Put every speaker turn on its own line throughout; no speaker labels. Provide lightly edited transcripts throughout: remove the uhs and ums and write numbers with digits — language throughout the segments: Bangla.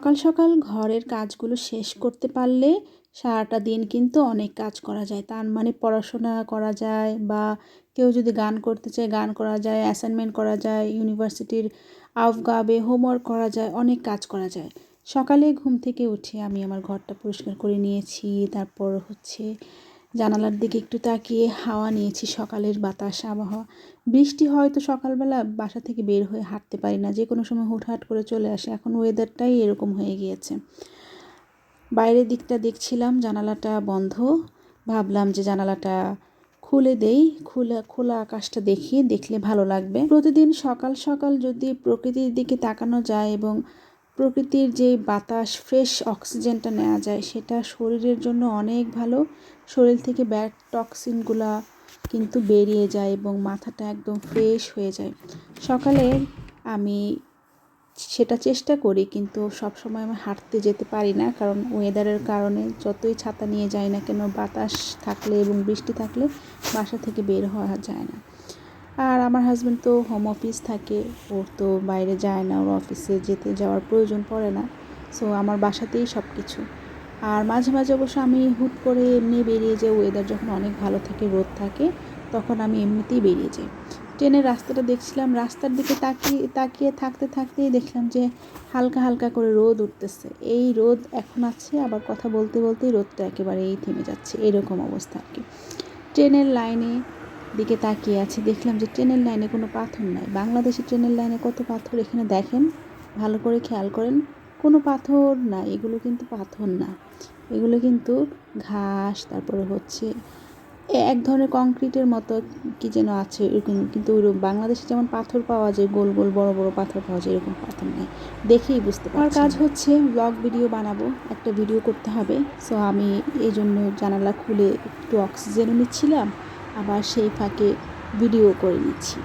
সকাল সকাল ঘরের কাজগুলো শেষ করতে পারলে সারাটা দিন কিন্তু অনেক কাজ করা যায়। তার মানে পড়াশোনা করা যায় বা কেউ যদি গান করতে চায় গান করা যায়, অ্যাসাইনমেন্ট করা যায়, ইউনিভার্সিটির আওগাবে হোমওয়ার্ক করা যায়, অনেক কাজ করা যায়। সকালে ঘুম থেকে উঠে আমি আমার ঘরটা পরিষ্কার করে নিয়েছি। তারপর জানালার দিকে একটু তাকিয়ে হাওয়া নিয়েছি, সকালের বাতাস আবহাওয়া। বৃষ্টি হয়তো সকালবেলা বাসা থেকে বের হয়ে হাঁটতে পারি না, যে কোনো সময় হুটহাট করে চলে আসে। এখন ওয়েদারটাই এরকম হয়ে গিয়েছে। বাইরের দিকটা দেখছিলাম, জানালাটা বন্ধ। ভাবলাম যে জানালাটা খুলে দেই, খোলা আকাশটা দেখলে ভালো লাগবে। প্রতিদিন সকাল সকাল যদি প্রকৃতির দিকে তাকানো যায় এবং প্রকৃতির যে বাতাস, ফ্রেশ অক্সিজেনটা নেওয়া যায়, সেটা শরীরের জন্য অনেক ভালো। শরীর থেকে ব্যাড টক্সিনগুলা কিন্তু বেরিয়ে যায় এবং মাথাটা একদম ফ্রেশ হয়ে যায়। সকালে আমি সেটা চেষ্টা করি, কিন্তু সবসময় আমি হাঁটতে যেতে পারি না, কারণ ওয়েদারের কারণে যতই ছাতা নিয়ে যাই না কেন, বাতাস থাকলে এবং বৃষ্টি থাকলে বাসা থেকে বের হওয়া যায় না। আর আমার হাজব্যান্ড তো হোম অফিস থাকে, ওর তো বাইরে যায় না, ওর অফিসে যাওয়ার প্রয়োজন পড়ে না। সো আমার বাসাতেই সব কিছু। আর মাঝে মাঝে অবশ্য আমি হুট করে এমনি বেরিয়ে যাই, ওয়েদার যখন অনেক ভালো থাকে, রোদ থাকে, তখন আমি এমনিতেই বেরিয়ে যাই। ট্রেনের রাস্তাটা দেখছিলাম, রাস্তার দিকে তাকিয়ে থাকতেই দেখলাম যে হালকা হালকা করে রোদ উঠতেছে। এই রোদ এখন আছে, আবার কথা বলতে বলতেই রোদটা একেবারেই থেমে যাচ্ছে, এরকম অবস্থা আর কি। ট্রেনের লাইনে দিকে তাকিয়ে আছি, দেখলাম যে ট্রেনের লাইনে কোনো পাথর নাই। বাংলাদেশের ট্রেনের লাইনে কত পাথর, এখানে দেখেন, ভালো করে খেয়াল করেন, কোনো পাথর না। এগুলো কিন্তু পাথর না, এগুলো কিন্তু ঘাস, তারপরে এক ধরনের কংক্রিটের মতো কি যেন আছে এরকম। কিন্তু বাংলাদেশে যেমন পাথর পাওয়া যায়, গোল গোল বড় বড় পাথর পাওয়া যায়, এরকম পাথর নেই। দেখেই বুঝতে পারছি। আমার কাজ হচ্ছে ব্লগ ভিডিও বানাবো, একটা ভিডিও করতে হবে। সো আমি এই জন্য জানালা খুলে একটু অক্সিজেনও নিচ্ছিলাম, আবার সেই ফাঁকে ভিডিও করে নিচ্ছি।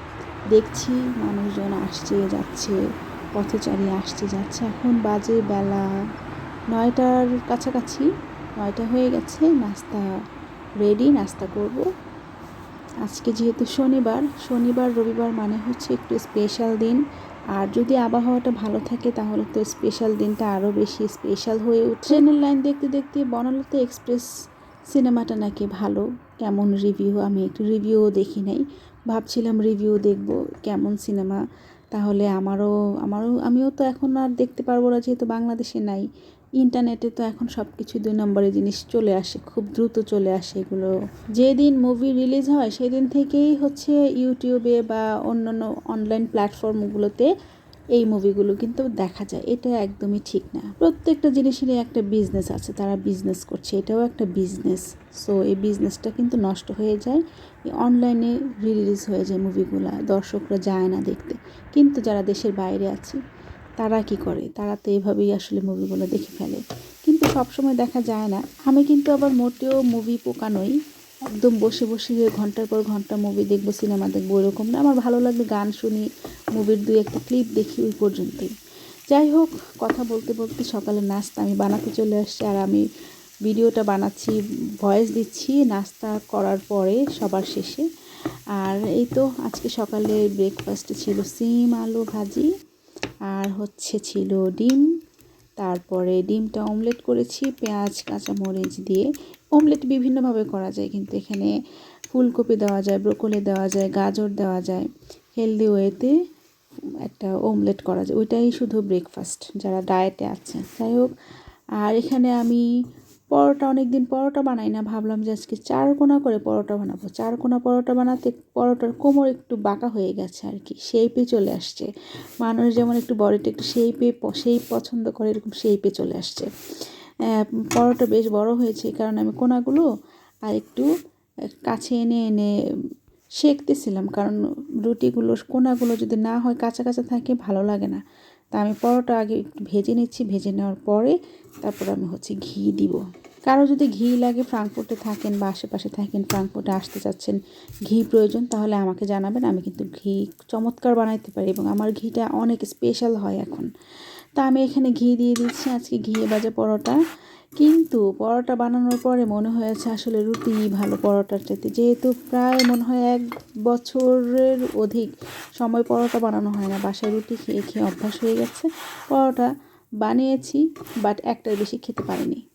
দেখছি মানুষজন আসছে যাচ্ছে, পথচারী আসছে যাচ্ছে। এখন বাজে বেলা 9টার কাছাকাছি, 9টা হয়ে গেছে। নাস্তা রেডি, নাস্তা করব। আজকে যেহেতু শনিবার রবিবার মানে হচ্ছে একটু স্পেশাল দিন। আর যদি আবহাওয়াটা ভালো থাকে তাহলে তো স্পেশাল দিনটা আরও বেশি স্পেশাল হয়ে উঠে। ট্রেনের লাইন দেখতে দেখতে বনলতা এক্সপ্রেস সিনেমাটা নাকি ভালো, কেমন রিভিউ, আমি একটু রিভিউও দেখি নাই। ভাবছিলাম রিভিউ দেখব কেমন সিনেমা, তাহলে আমিও তো এখন আর দেখতে পারবো না, যেহেতু বাংলাদেশে নাই। ইন্টারনেটে তো এখন সব কিছু 2 নম্বরের জিনিস চলে আসে, খুব দ্রুত চলে আসে এগুলো। যেদিন মুভি রিলিজ হয় সেদিন থেকেই ইউটিউবে বা অন্যান্য অনলাইন প্ল্যাটফর্মগুলোতে এই মুভিগুলো কিন্তু দেখা যায়। এটা একদমই ঠিক না। প্রত্যেকটা জিনিসেরই একটা বিজনেস আছে, তারা বিজনেস করছে, এটাও একটা বিজনেস। সো এই বিজনেসটা কিন্তু নষ্ট হয়ে যায়। অনলাইনে রিলিজ হয়ে যায় মুভিগুলা, দর্শকরা যায় না দেখতে। কিন্তু যারা দেশের বাইরে আছে তারা কি করে, তারা তো এভাবেই আসলে মুভিগুলো দেখে ফেলে, কিন্তু সবসময় দেখা যায় না। আমি কিন্তু আবার মোটেও মুভি পোকা নই, একদম বসে বসে ঘন্টার পর ঘন্টা মুভি দেখবো, সিনেমা দেখবো, এরকম না। আমার ভালো লাগবে, গান শুনি, মুভির 2-1টা ক্লিপ দেখি, ওই পর্যন্তই। যাই হোক, কথা বলতে বলতে সকালে নাস্তা আমি বানাতে চলে আসছি, আর আমি ভিডিওটা বানাচ্ছি, ভয়েস দিচ্ছি নাস্তা করার পরে সবার শেষে। আর এই তো আজকে সকালে ব্রেকফাস্টে ছিল সিম আলু ভাজি, আর ছিল ডিম। তারপরে ডিমটা অমলেট করেছি পেঁয়াজ কাঁচামরিচ দিয়ে। অমলেট বিভিন্নভাবে করা যায়, কিন্তু এখানে ফুলকপি দেওয়া যায়, ব্রোকলি দেওয়া যায়, গাজর দেওয়া যায়। হেলদি ওয়েতে একটা অমলেট করা যায়, ওইটাই শুধু ব্রেকফাস্ট যারা ডায়েটে আছে। যাই হোক, আর এখানে আমি অনেক দিন পরোটা বানাই না, ভাবলাম যে আজকে 4 কোনা করে পরোটা বানাবো। 4 কোনা পরোটা বানাতে পরোটার কোমর একটু বাঁকা হয়ে গেছে আর কি, শেপে চলে আসছে। মানুষ যেমন একটু বডিটা একটু শেপ পছন্দ করে, এরকম শেপে চলে আসছে। পরোটা বেশ বড় হয়েছে, এই কারণে আমি কোনাগুলো আর একটু কাছে এনে এনে সেঁকতেছিলাম, কারণ রুটিগুলো কোনাগুলো যদি না হয়, কাঁচা কাঁচা থাকে, ভালো লাগে না। তা আমি পরোটা আগে একটু ভেজে নিচ্ছি, ভেজে নেওয়ার পরে তারপর আমি ঘি দিব। কারো যদি ঘি লাগে, ফ্রাঙ্কফুর্টে থাকেন বা আশেপাশে থাকেন, ফ্রাঙ্কফুর্টে আসতে চাচ্ছেন, ঘি প্রয়োজন, তাহলে আমাকে জানাবেন, আমি কিন্তু ঘি চমৎকার বানাইতে পারি এবং আমার ঘিটা অনেক স্পেশাল হয় এখন। তা আমি এখানে ঘি দিয়ে দিচ্ছি, আজকে ঘিয়ে ভাজা পরোটা। কিন্তু পরোটা বানানোর পরে মনে হয়েছে আসলে রুটি ভালো পরোটার চাইতে, যেহেতু প্রায় মনে হয় 1 বছরের অধিক সময় পরোটা বানানো হয় না, বাসায় রুটি খেয়ে খেয়ে অভ্যাস হয়ে গেছে। পরোটা বানিয়েছি, বাট একটার বেশি খেতে পারিনি।